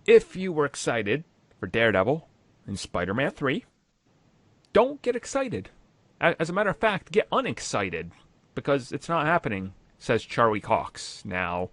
if you were excited for Daredevil and Spider-Man 3, don't get excited. As a matter of fact, get unexcited because it's not happening, says Charlie Cox. Now,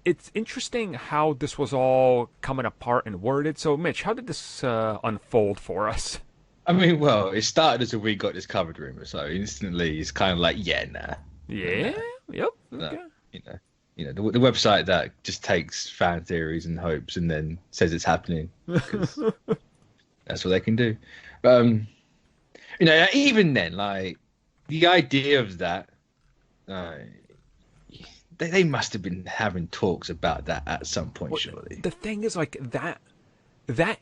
it's interesting how this was all coming apart and worded. So, Mitch, how did this unfold for us? I mean, well, it started as a "we got this covered" rumor, so instantly it's kind of like, yeah, nah, Yeah, nah, yep, nah. okay. The website that just takes fan theories and hopes and then says it's happening because that's what they can do. Even then, like the idea of that, uh, they must have been having talks about that at some point, Well, surely. the thing is, like, that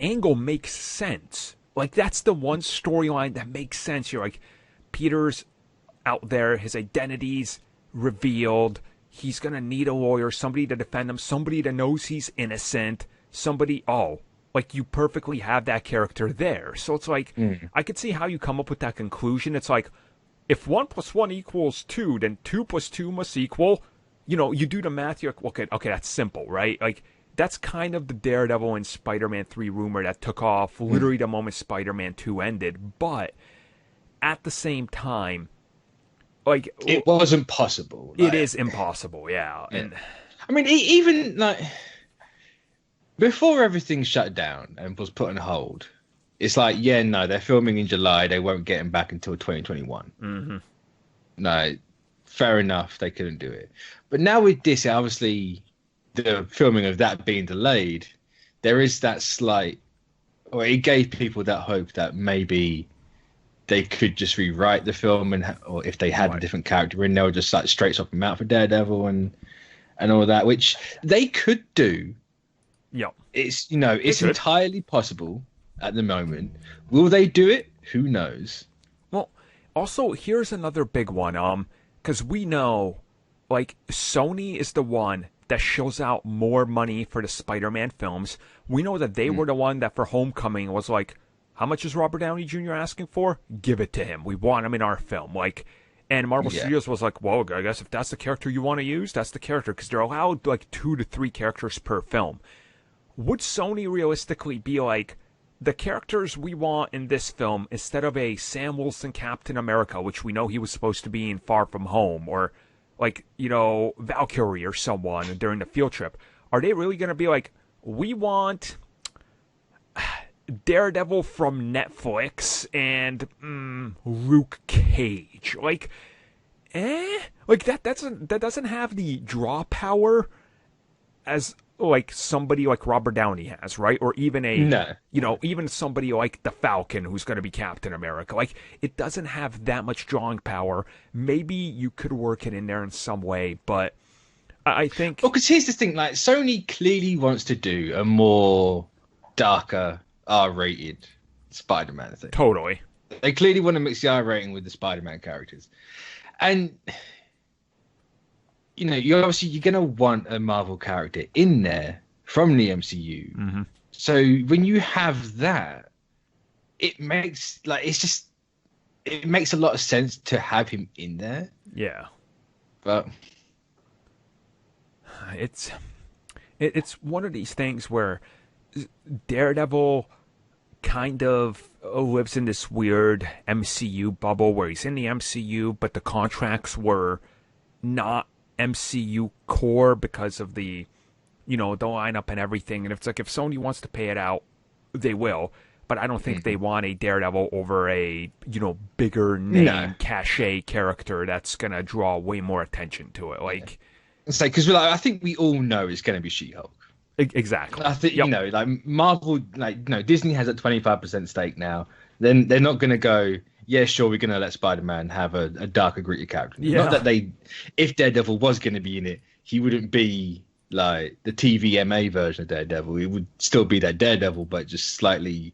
angle makes sense. Like, that's the one storyline that makes sense. You're like, Peter's out there, his identity's revealed. He's gonna need a lawyer, somebody to defend him, somebody that knows he's innocent, like, you perfectly have that character there. So it's like, I could see how you come up with that conclusion. It's like, if 1 + 1 = 2, then 2 + 2 must equal, you do the math, you're like, okay, that's simple, right? Like, that's kind of the Daredevil and Spider-Man 3 rumor that took off literally the moment Spider-Man 2 ended. But at the same time, like, It wasn't possible. it is impossible, yeah. Yeah. And I mean, even like before everything shut down and was put on hold, it's like, yeah, no, they're filming in July. They won't get him back until 2021. No, fair enough. They couldn't do it. But now with this, obviously, the filming of that being delayed, there is that slight, or it gave people that hope that maybe they could just rewrite the film, or if they had a different character in, they would just like straight swap him out for Daredevil and all that, which they could do. yeah, It's it's entirely possible at the moment. Will they do it? Who knows? well, also here's another big one. Because we know, like, Sony is the one that shells out more money for the Spider-Man films. We know that they were the one that for Homecoming was like, how much is Robert Downey Jr. asking for? Give it to him. We want him in our film. Like, and Marvel Studios was like, well, I guess if that's the character you want to use, that's the character, because they're allowed like 2 to 3 characters per film. Would Sony realistically be like, the characters we want in this film, instead of a Sam Wilson Captain America, which we know he was supposed to be in Far From Home, or like, Valkyrie or someone during the field trip, are they really going to be like, we want Daredevil from Netflix and Luke Cage? Like, like that doesn't have the draw power as like somebody like Robert Downey has, right? Or even even somebody like the Falcon who's going to be Captain America. Like, it doesn't have that much drawing power. Maybe you could work it in there in some way, but I think. Well, because here's the thing: like, Sony clearly wants to do a more darker, R-rated Spider-Man thing. Totally. They clearly want to mix the R rating with the Spider-Man characters, and you're gonna want a Marvel character in there from the MCU. So when you have that, it makes it makes a lot of sense to have him in there. Yeah. But it's one of these things where Daredevil kind of lives in this weird MCU bubble where he's in the MCU, but the contracts were not MCU core because of the lineup and everything. And it's like, if Sony wants to pay it out, they will. But I don't think they want a Daredevil over a bigger name cachet character that's gonna draw way more attention to it. Like, it's like, because I think we all know it's gonna be She-Hulk. Exactly. I think like Marvel, Disney has a 25% stake now. Then they're not gonna go, yeah, sure, we're gonna let Spider-Man have a darker, gritty character. Yeah. Not that if Daredevil was gonna be in it, he wouldn't be like the TVMA version of Daredevil. He would still be that Daredevil, but just slightly.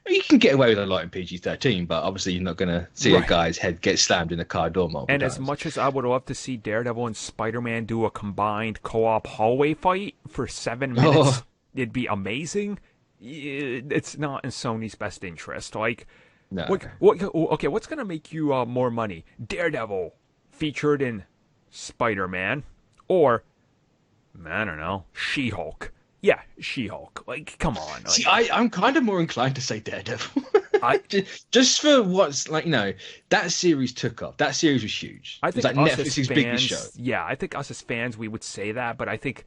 You can get away with a lot in PG-13, but obviously you're not going to see a guy's head get slammed in a car door multiple times. As much as I would love to see Daredevil and Spider-Man do a combined co-op hallway fight for 7 minutes, it'd be amazing. It's not in Sony's best interest. Like, okay, what's going to make you more money? Daredevil featured in Spider-Man, or I don't know. She-Hulk. Yeah, She-Hulk. Like, come on. Like, See, I'm kind of more inclined to say Daredevil. I- just for what's like, that series took off. That series was huge. I It was think like us as Netflix's biggest show. fans, yeah, I think us as fans, we would say that, but I think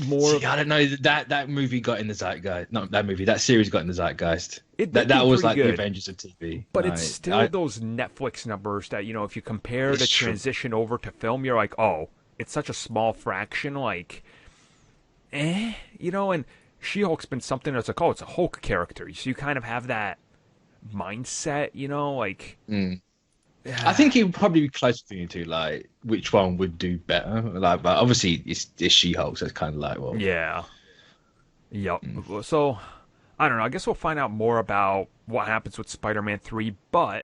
more. See, I don't know, that movie got in the zeitgeist. Not that movie. That series got in the zeitgeist. It that did was pretty like good. the Avengers of TV. But it's still those Netflix numbers that, if you compare the It's true. transition over to film, you're like, oh, it's such a small fraction, like, and She-Hulk's been something that's like, oh, it's a Hulk character. So you kind of have that mindset, like. I think it would probably be close between you two, like, which one would do better. Like, but obviously it's She-Hulk, so it's kind of like, well. Yeah. Yep. So, I don't know. I guess we'll find out more about what happens with Spider-Man 3, but